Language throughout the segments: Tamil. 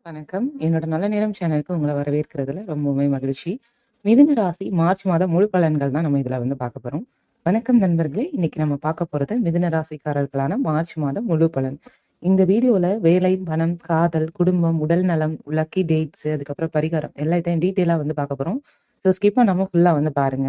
வணக்கம். என்னோட நல்ல நேரம் சேனலுக்கு உங்கள வரவேற்கிறதுல ரொம்பவுமே மகிழ்ச்சி. மிதுன ராசி மார்ச் மாத முழு பலன்கள் தான் நம்ம இதுல பார்க்க போறோம். வணக்கம் நண்பர்களே! இன்னைக்கு நம்ம பார்க்க போறது மிதுன ராசிக்காரர்களான மார்ச் மாதம் முழு பலன். இந்த வீடியோல வேலை, பணம், காதல், குடும்பம், உடல் நலம், லக்கி டேட்ஸ் அதுக்கப்புறம் பரிகாரம் எல்லாத்தையும் டீட்டெயிலா பார்க்க போறோம். ஸோ ஸ்கிப் பண்ணாம ஃபுல்லா பாருங்க.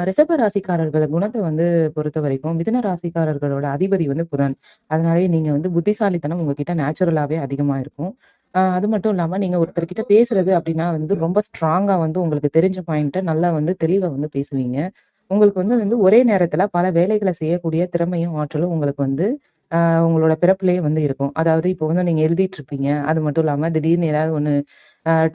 ரிஷப ராசிக்காரர்கள குணத்த பொறுத்தவரைக்கும், மிதுன ராசிக்காரர்களோட அதிபதி புதன். அதனாலயே நீங்க புத்திசாலித்தனம் உங்ககிட்ட நேச்சுரலாவே அதிகமா இருக்கும். அது மட்டும் இல்லாம நீங்க ஒருத்தர்கிட்ட பேசுறது அப்படின்னா ரொம்ப ஸ்ட்ராங்கா உங்களுக்கு தெரிஞ்ச பாயிண்ட்ட நல்லா தெளிவா பேசுவீங்க. உங்களுக்கு ஒரே நேரத்துல பல வேலைகள செய்யக்கூடிய திறமையும், ஆற்றலும் உங்களுக்கு அ உங்களோட பிறப்பிலேயே இருக்கும். அதாவது இப்போ நீங்க எழுதிட்டு இருப்பீங்க. அது மட்டும் இல்லாம திடீர்னு ஏதாவது ஒண்ணு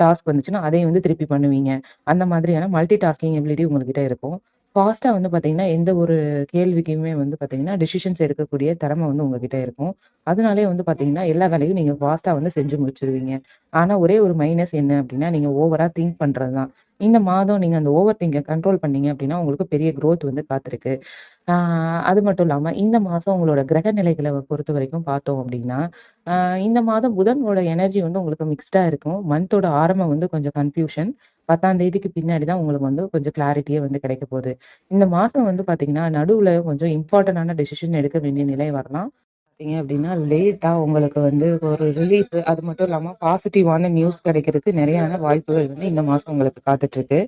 டாஸ்க் வந்துச்சுன்னா, அதையும் திருப்பி பண்ணுவீங்க. அந்த மாதிரியான மல்டி டாஸ்கிங் எபிலிட்டி உங்ககிட்ட இருக்கும். ஃபாஸ்ட்டா பார்த்தீங்கன்னா, எந்த ஒரு கேள்விக்குமே பார்த்தீங்கன்னா, டிசிஷன்ஸ் எடுக்கக்கூடிய திறமை உங்ககிட்ட இருக்கும். அதனாலயே பார்த்தீங்கன்னா, எல்லா வேலையும் நீங்க ஃபாஸ்ட்டா செஞ்சு முடிச்சுருவீங்க. ஆனா, ஒரே ஒரு மைனஸ் என்ன அப்டின்னா, நீங்க ஓவரா திங்க் பண்றது தான். இந்த மாதம் நீங்க அந்த ஓவர் திங்க கண்ட்ரோல் பண்ணீங்க அப்டின்னா, உங்களுக்கு பெரிய குரோத் காத்திருக்கு. ஆ அது மட்டும் இல்லாம, இந்த மாசம் உங்களோட கிரக நிலைகள பொறுத்தவரைக்கும் பார்த்தோம் அப்டின்னா, ஆ இந்த மாதம் புதனோட எனர்ஜி உங்களுக்கு மிக்ஸ்டா இருக்கும். மந்தோட ஆரம்பம் கொஞ்சம் கன்ஃப்யூஷன். 10ஆம் தேதிக்கு பின்னாடி தான் உங்களுக்கு கொஞ்சம் கிளாரிட்டியே கிடைக்க போகுது. இந்த மாசம் பார்த்தீங்கன்னா, நடுவுல கொஞ்சம் இம்பார்ட்டன்டான டெசிஷன் எடுக்க வேண்டிய நிலை வரலாம். பார்த்தீங்க அப்டின்னா, லேட்டா உங்களுக்கு ஒரு ரிலீஃப் அது மட்டும் இல்லாம பாசிட்டிவான நியூஸ் கிடைக்கிறதுக்கு நெறையான வாய்ப்புகள் இந்த மாசம் உங்களுக்கு காத்துட்ருக்கு.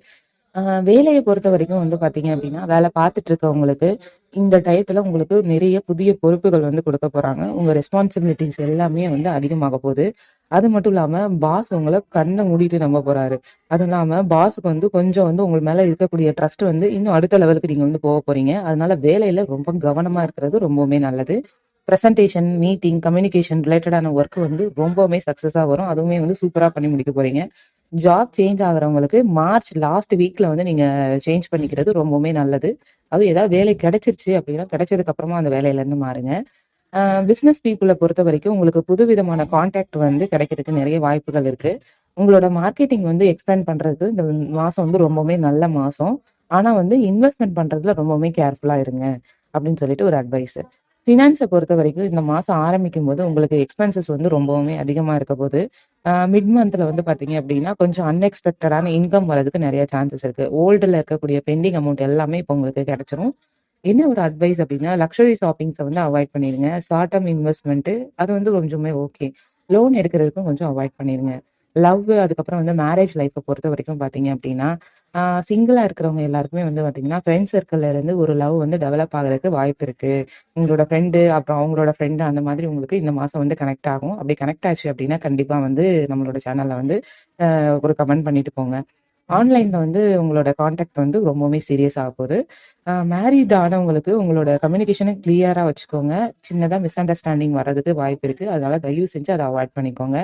வேலைய பொறுத்தவரைக்கும் பார்த்தீங்க அப்டின்னா, வேல பார்த்துட்டு இருக்கவங்களுக்கு இந்த டயத்துல உங்களுக்கு நிறைய புதிய பொறுப்புகள் குடுக்க போறாங்க. உங்க ரெஸ்பான்சிபிலிட்டீஸ் எல்லாமே அதிகமாக போது. அது மட்டும் இல்லாம பாஸ் உங்கள கண்ண மூடிட்டு நம்ப போறாரு. அதுவும் இல்லாம பாஸ்க்கு கொஞ்சம் உங்க மேல இருக்கக்கூடிய ட்ரஸ்ட் இன்னும் அடுத்த லெவலுக்கு நீங்க போக போறீங்க. அதனால வேலையில ரொம்ப கவனமா இருக்கிறது ரொம்பவுமே நல்லது. பிரசன்டேஷன், மீட்டிங், கம்யூனிகேஷன் ரிலேட்டடான ஒர்க் ரொம்பவுமே சக்சஸா வரும். அதுவுமே சூப்பரா பண்ணி முடிக்க போறீங்க. ஜாப் சேஞ்ச் ஆகுறவங்களுக்கு மார்ச் லாஸ்ட் வீக்ல நீங்க சேஞ்ச் பண்ணிக்கிறது ரொம்பவுமே நல்லது. அதுவும் ஏதாவது வேலை கிடைச்சிருச்சு அப்படின்னா, கிடைச்சதுக்கு அப்புறமா அந்த வேலையிலேருந்து மாறுங்க. பிசினஸ் பீப்பிள பொறுத்தவரைக்கும் உங்களுக்கு புதுவிதமான கான்டாக்ட் கிடைக்கிறதுக்கு நெறைய வாய்ப்புகள் இருக்கு. உங்களோட மார்க்கெட்டிங் எக்ஸ்பேண்ட் பண்றதுக்கு இந்த மாசம் ரொம்பவுமே நல்ல மாசம். ஆனா இன்வெஸ்ட்மென்ட் பண்றதுல ரொம்பவுமே கேர்ஃபுல்லா இருங்க அப்படின்னு சொல்லிட்டு ஒரு அட்வைஸ். ஃபினான்ஸ பொறுத்தவரைக்கும் இந்த மாசம் ஆரம்பிக்கும்போது உங்களுக்கு எக்ஸ்பென்சஸ் ரொம்பவுமே அதிகமா இருக்க போது. மிட் மந்த்ல பார்த்தீங்க அப்படின்னா, கொஞ்சம் அன்எக்ஸ்பெக்டடான இன்கம் வரதுக்கு நெறைய சான்சஸ் இருக்கு. ஓல்டுல இருக்கக்கூடிய பெண்டிங் அமௌண்ட் எல்லாமே இப்போ உங்களுக்கு கிடைச்சிரும். என்ன ஒரு அட்வைஸ் அப்படின்னா, லக்ஸரி ஷாப்பிங்ஸ அவாய்ட் பண்ணிருங்க. ஷார்ட் டெர்ம் இன்வெஸ்ட்மென்ட் அது கொஞ்சமே ஓகே. லோன் எடுக்கிறதுக்கும் கொஞ்சம் அவாய்ட் பண்ணிருங்க. அதுக்கப்புறம் மேரேஜ் லைஃப்ப பொறுத்தவரைக்கும் பார்த்தீங்க அப்படின்னா, சிங்கிளா இருக்கிறவங்க எல்லாருக்குமே பார்த்தீங்கன்னா, ஃப்ரெண்ட் சர்க்கிள்ல இருந்து ஒரு லவ் டெவலப் ஆகுறதுக்கு வாய்ப்பு இருக்கு. உங்களோட ஃப்ரெண்டு, அப்புறம் அவங்களோட ஃப்ரெண்டு அந்த மாதிரி உங்களுக்கு இந்த மாசம் கனெக்ட் ஆகும். அப்படி கனெக்ட் ஆச்சு அப்படின்னா, கண்டிப்பா நம்மளோட சேனல்ல ஒரு கமெண்ட் பண்ணிட்டு போங்க. ஆன்லைன்ல உங்களோட கான்டாக்ட் ரொம்பவுமே சீரியஸ் ஆகப்போது. மேரிட் ஆனவங்களுக்கு உங்களோட கம்யூனிகேஷன கிளியரா வச்சுக்கோங்க. சின்னதா மிஸ் அண்டர்ஸ்டாண்டிங் வர்றதுக்கு வாய்ப்பு இருக்கு. அதனால தயவு செஞ்சு அத அவாய்ட் பண்ணிக்கோங்க.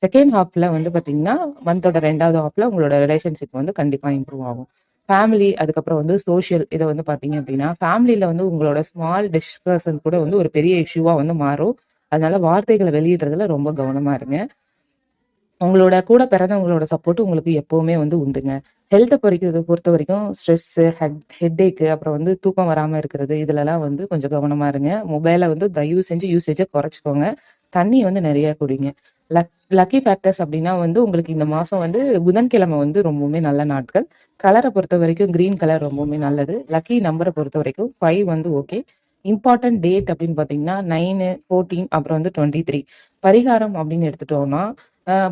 செகண்ட் ஹாஃப்ல பார்த்தீங்கன்னா, மந்தோட 2வது ஹாஃப்ல உங்களோட ரிலேஷன்ஷிப் கண்டிப்பா இம்ப்ரூவ் ஆகும். ஃபேமிலி அதுக்கப்புறம் சோஷியல் இத பார்த்தீங்க அப்படின்னா, ஃபேமிலில உங்களோட ஸ்மால் டிஸ்கஷன் கூட ஒரு பெரிய இஷ்யூவா மாறும். அதனால வார்த்தைகள வெளியிடுறதுல ரொம்ப கவனமா இருங்க. உங்களோட கூட பிறந்தவங்களோட சப்போர்ட் உங்களுக்கு எப்பவுமே உண்டுங்க. ஹெல்த்த பொறுத்தவரைக்கும் ஸ்ட்ரெஸ்ஸு, ஹெட்டேக்கு அப்புறம் தூக்கம் வராம இருக்கிறது, இதுலலாம் கொஞ்சம் கவனமா இருங்க. மொபைல தயவு செஞ்சு யூசேஜ குறைச்சுக்கோங்க. தண்ணி நெறைய குடிங்க. லக்கி ஃபேக்டர்ஸ் அப்டின்னா உங்களுக்கு இந்த மாசம் புதன்கிழமை ரொம்பவுமே நல்ல நாட்கள். கலர பொறுத்தவரைக்கும் கிரீன் கலர் ரொம்பவுமே நல்லது. லக்கி நம்பர பொறுத்தவரைக்கும் 5 ஓகே. இம்பார்ட்டன்ட் டேட் அப்டின்னு பார்த்தீங்கன்னா, 9, 14 அப்புறம் 23. பரிகாரம் அப்டின்னு எடுத்துட்டோம்னா,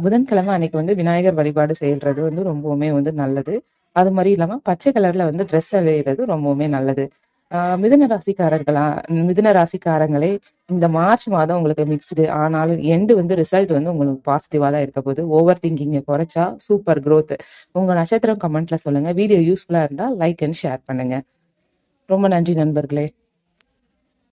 புதன்கிழமை அன்னைக்கு விநாயகர் வழிபாடு செய்றது ரொம்பவுமே நல்லது. அது மாரி இல்லாம பச்சை கலர்ல ட்ரெஸ் அணியிறது ரொம்பவுமே நல்லது. மிதுன ராசிக்காரர்களா மிதுன ராசிக்காரங்களே இந்த மார்ச் மாதம் உங்களுக்கு மிக்ஸ்டு. ஆனாலும் எண்ட் ரிசல்ட் உங்களுக்கு பாசிட்டிவா தான் இருக்க போது. ஓவர் திங்கிங்க குறைச்சா சூப்பர் குரோத். உங்க நட்சத்திரம் கமெண்ட்ல சொல்லுங்க. வீடியோ யூஸ்ஃபுல்லா இருந்தா லைக் அண்ட் ஷேர் பண்ணுங்க. ரொம்ப நன்றி நண்பர்களே.